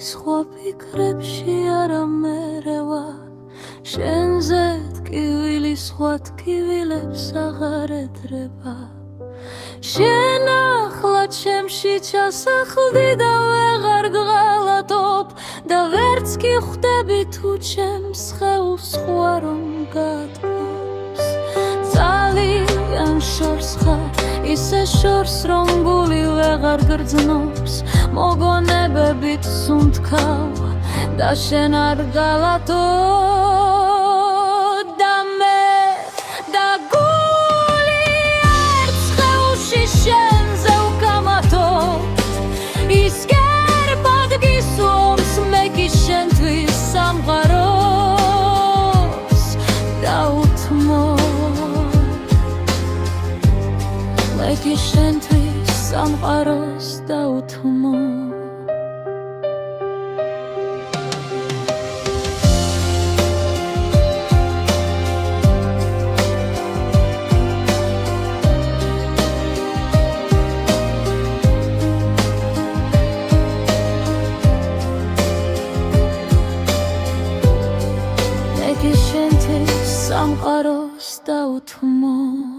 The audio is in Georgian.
სხვა ფიქრებში არა მერევა შენზე ტკივილი სხვა ტკივილებს აღარ ედრება შენ ახლა ჩემში ჩასახლდი და ვეღარ გღალატობ და ვერც კი ხვდები თუ ჩემს სხეულს სხვა რომ გატყობს ძალიან შორს ხარ ისე შორს რომ გული ვეღარ გრძნობს მოგონებებით სუნთქავ და შენ არ გალატობ და მე და გული ერთ სხეულში შენზე ვგამათობ ისკერბად გისვამს მე კი შენთვის სამყაროს დაუთმობ მე კი შენთვის სამყაროს დაუთმობ სამყაროს დაუთმობ